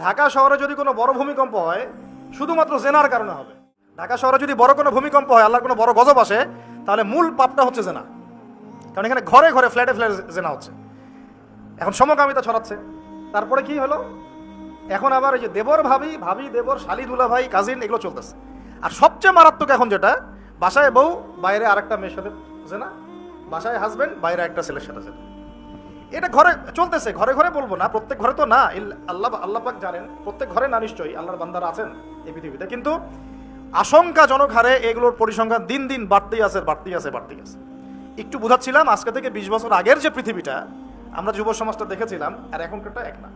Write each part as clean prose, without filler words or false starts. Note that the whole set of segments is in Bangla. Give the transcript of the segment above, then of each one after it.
ঢাকা শহরে যদি কোনো বড় ভূমিকম্প হয় শুধুমাত্র জেনার কারণে হবে। ঢাকা শহরে যদি বড় কোনো ভূমিকম্প হয়, আল্লাহর কোনো বড় গজব আসে, তাহলে মূল পাপটা হচ্ছে জেনা। কারণ এখানে ঘরে ঘরে ফ্ল্যাটে ফ্ল্যাটে জেনা হচ্ছে। এখন সমকামিতা ছড়াচ্ছে। তারপরে কি হলো, এখন আবার এই যে দেবর ভাবি, ভাবি দেবর, শালি দুলা ভাই, কাজিন, এগুলো চলতেছে। আর সবচেয়ে মারাত্মক এখন যেটা, বাসায় বউ, বাইরে আরেকটা মেয়ের সাথে জেনা, বাসায় হাজবেন্ড, বাইরে একটা ছেলের সাথে জেনা। এটা ঘরে চলতেছে, ঘরে ঘরে বলবো না, প্রত্যেক ঘরে তো না, আল্লাহ পাক জানেন প্রত্যেক ঘরে না নিশ্চয়ই, আল্লাহর বান্দারা আছেন এই পৃথিবীতে, কিন্তু আশঙ্কাজনক হারে এগুলোর পরিসংখ্যান দিন দিন বাড়তেই আছে, বাড়তেই আছে, বাড়তেই আছে। একটু বোঝাচ্ছিলাম, আজকে থেকে 20 বছর আগের যে পৃথিবীটা আমরা যুব সমাজটা দেখেছিলাম আর এখনকারটা এক না।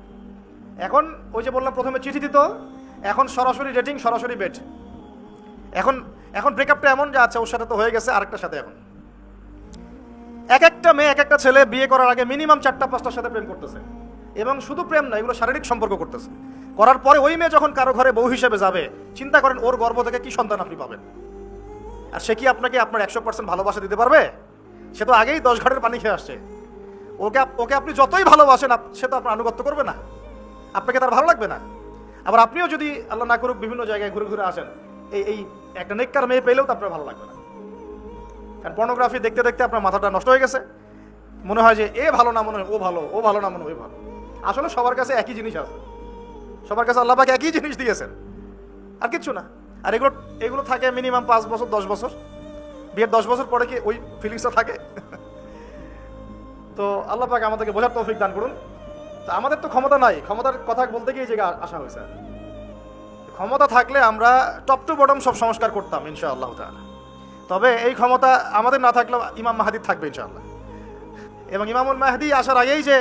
এখন ওই যে বললাম প্রথমে চিঠি দিত, এখন সরাসরি রেটিং, সরাসরি বেড। এখন এখন ব্রেকআপটা এমন যে আচ্ছা ওর সাথে তো হয়ে গেছে, আরেকটার সাথে এখন এক একটা মেয়ে, এক একটা ছেলে বিয়ে করার আগে মিনিমাম 4-5টার সাথে প্রেম করতেছে। এবং শুধু প্রেম না, এগুলো শারীরিক সম্পর্ক করতেছে। করার পরে ওই মেয়ে যখন কারো ঘরে বউ হিসেবে যাবে, চিন্তা করেন ওর গর্ভ থেকে কি সন্তান আপনি পাবেন। আর সে কি আপনাকে আপনার 100% ভালোবাসা দিতে পারবে? সে তো আগেই 10 ঘাটের পানি খেয়ে আসছে। ওকে আপনি যতই ভালোবাসেন, সে তো আপনার আনুগত্য করবে না, আপনাকে তার ভালো লাগবে না। আবার আপনিও যদি আল্লাহ না করুক বিভিন্ন জায়গায় ঘুরে ঘুরে আসেন, এই একটা নেককার মেয়ে পেলেও তো আপনার ভালো লাগবে না। কারণ পর্নোগ্রাফি দেখতে দেখতে আপনার মাথাটা নষ্ট হয়ে গেছে। মনে হয় যে এ ভালো না, মনে হয় ও ভালো, ও ভালো না, মনে হয় ভালো। আসলে সবার কাছে একই জিনিস আছে, সবার কাছে আল্লাহ পাক একই জিনিস দিয়েছেন, আর কিচ্ছু না। আর এগুলো থাকে মিনিমাম 5 বছর 10 বছর। বিয়ের 10 বছর পরে কি ওই ফিলিংসটা থাকে? তো আল্লাহ পাক আমাদেরকে বোঝার তৌফিক দান করুন। তো আমাদের তো ক্ষমতা নাই, ক্ষমতার কথা বলতে গিয়ে যে আসা হয়েছে। ক্ষমতা থাকলে আমরা টপ টু বটম সব সংস্কার করতাম ইনশাআল্লাহ তাআলা। তবে এই ক্ষমতা আমাদের না থাকলেও ইমাম মাহদীর থাকবে ইনশাআল্লাহ। এবং ইমামুল মাহদী আসার আগেই যে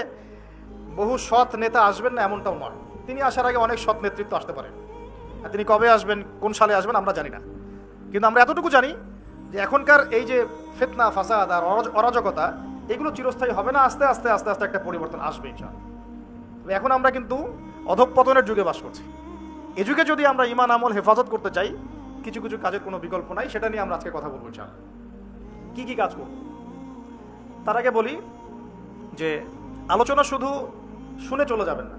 বহু সৎ নেতা আসবেন না এমনটাও নয়। তিনি আসার আগে অনেক সৎ নেতৃত্ব আসতে পারেন। আর তিনি কবে আসবেন, কোন সালে আসবেন আমরা জানি না, কিন্তু আমরা এতটুকু জানি যে এখনকার এই যে ফিতনা, ফাসাদ আর অরাজকতা, এগুলো চিরস্থায়ী হবে না। আস্তে আস্তে আস্তে আস্তে একটা পরিবর্তন আসবে ইনশাআল্লাহ। এখন আমরা কিন্তু অধঃপতনের যুগে বাস করছি। এই যুগে যদি আমরা ঈমান আমল হেফাজত করতে চাই, কিছু কিছু কাজের কোনো বিকল্প নাই। সেটা নিয়ে আমরা আজকে কথা বলবো ইনশাআল্লাহ। কি কি কাজ করব? তার আগে বলি যে আলোচনা শুধু শুনে চলে যাবেন না।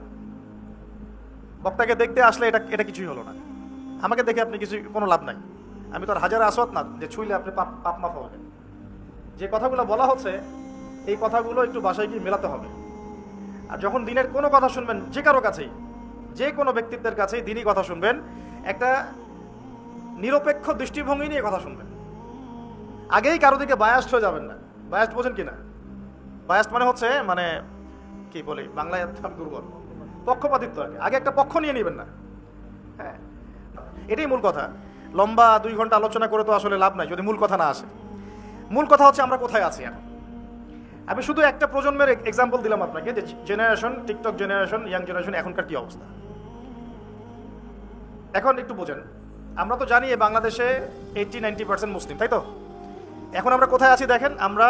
বক্তাকে দেখতে আসলে এটা কিছুই হলো না, আমাকে দেখে আপনি কোনো লাভ নাই। আমি তো আর হাজার আসওয়াত না যে ছুঁইলে আপনি পাপ মাফ হবেন। যে কথাগুলো বলা হচ্ছে, এই কথাগুলো একটু বাসায় গিয়ে মেলাতে হবে। আর যখন দিনের কোনো কথা শুনবেন, যে কারো কাছেই, যে কোনো ব্যক্তিত্বের কাছেই দিনই কথা শুনবেন, একটা নিরপেক্ষ দৃষ্টিভঙ্গি নিয়ে কথা শুনবেন। আগেই কারো দিকে বায়াস্ট হয়ে যাবেন না। বায়াস্ট বোঝেন কিনা? বায়াস্ট মানে হচ্ছে, মানে কি বলি বাংলায়, দুর্বল, পক্ষপাতিত্ব আর কি। আগে একটা পক্ষ নিয়ে নেবেন না। হ্যাঁ, এটাই মূল কথা। লম্বা 2 ঘন্টা আলোচনা করে তো আসলে লাভ নাই যদি মূল কথা না আসে। মূল কথা হচ্ছে আমরা কোথায় আছি এখন। আমি শুধু একটা প্রজন্মের এক্সাম্পল দিলাম আপনাকে, যে generation, TikTok generation, young generation এখনকার কি অবস্থা। এখন একটু বোঝেন, আমরা তো জানি বাংলাদেশে 80-90% মুসলিম, তাই তো? এখন আমরা কোথায় আছি দেখেন। আমরা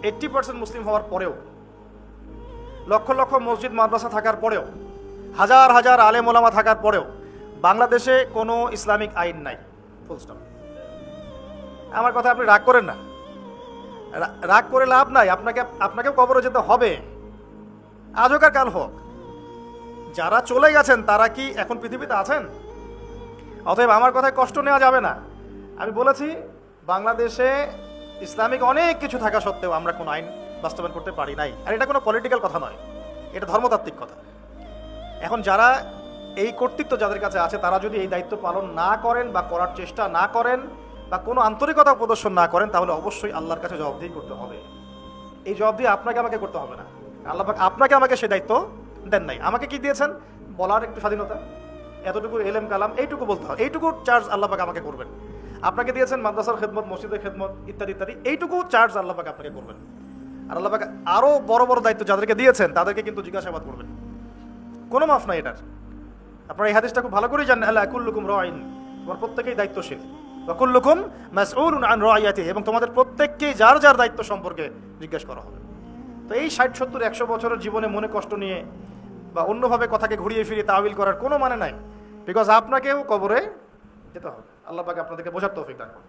80% মুসলিম হওয়ার পরেও, লক্ষ লক্ষ মসজিদ মাদ্রাসা থাকার পরেও, হাজার হাজার আলেম ওলামা থাকার পরেও বাংলাদেশে কোনো ইসলামিক আইন নাই। Full stop. আমার কথা আপনি রাগ করেন না, রাগ করে লাভ নাই। আপনাকেও কবরে যেতে হবে, আজ হোক আর কাল হোক। যারা চলে গেছেন তারা কি এখন পৃথিবীতে আছেন? অতএব আমার কথায় কষ্ট নেওয়া যাবে না। আমি বলেছি বাংলাদেশে ইসলামিক অনেক কিছু থাকা সত্ত্বেও আমরা কোনো আইন বাস্তবায়ন করতে পারি নাই। আর এটা কোনো পলিটিক্যাল কথা নয়, এটা ধর্মতাত্ত্বিক কথা। এখন যারা এই কর্তৃত্ব যাদের কাছে আছে, তারা যদি এই দায়িত্ব পালন না করেন বা করার চেষ্টা না করেন বা কোনো আন্তরিকতা প্রদর্শন না করেন, তাহলে অবশ্যই আল্লাহর কাছে জবাবদিহি করতে হবে। এই জবাবদিহি আপনাকে আমাকে করতে হবে না। আল্লাহ পাক আপনাকে আমাকে সে দায়িত্ব দেন নাই। আমাকে কি দিয়েছেন? বলার একটু স্বাধীনতা, এতটুকু এলেম কালাম, এইটুকু বলতে হবে, এইটুকু চার্জ আল্লাহ পাক আমাকে করবেন। আপনাকে দিয়েছেন মাদ্রাসার খেদমত, মসজিদের খেদমত, ইত্যাদি ইত্যাদি, এইটুকু চার্জ আল্লাহ পাক আপনাকে করবেন। আর আল্লাহ পাক আরো বড় বড় দায়িত্ব যাদেরকে দিয়েছেন তাদেরকে কিন্তু জিজ্ঞাসাবাদ করবেন, কোনো মাফ নাই এটার। আপনারা এই হাদিসটা খুব ভালো করেই জানেন, আল্লাহ কুল্লুকুম রাইন, তোমার প্রত্যেকেই দায়িত্বশীল, ওয়া কুল্লুকুম মাসউলুন আন রাইয়াতিহি, এবং তোমাদের প্রত্যেককেই যার যার দায়িত্ব সম্পর্কে জিজ্ঞাসা করা হবে। তো এই 60-70-100 বছরের জীবনে মনে কষ্ট নিয়ে বা অন্যভাবে কথাকে ঘুরিয়ে ফিরিয়ে তাওয়িল করার কোনো মানে নাই। বিকজ আপনাকেও কবরে যেতে হবে। আল্লাহ পাক আপনাদেরকে বোঝার তৌফিক দান করুন।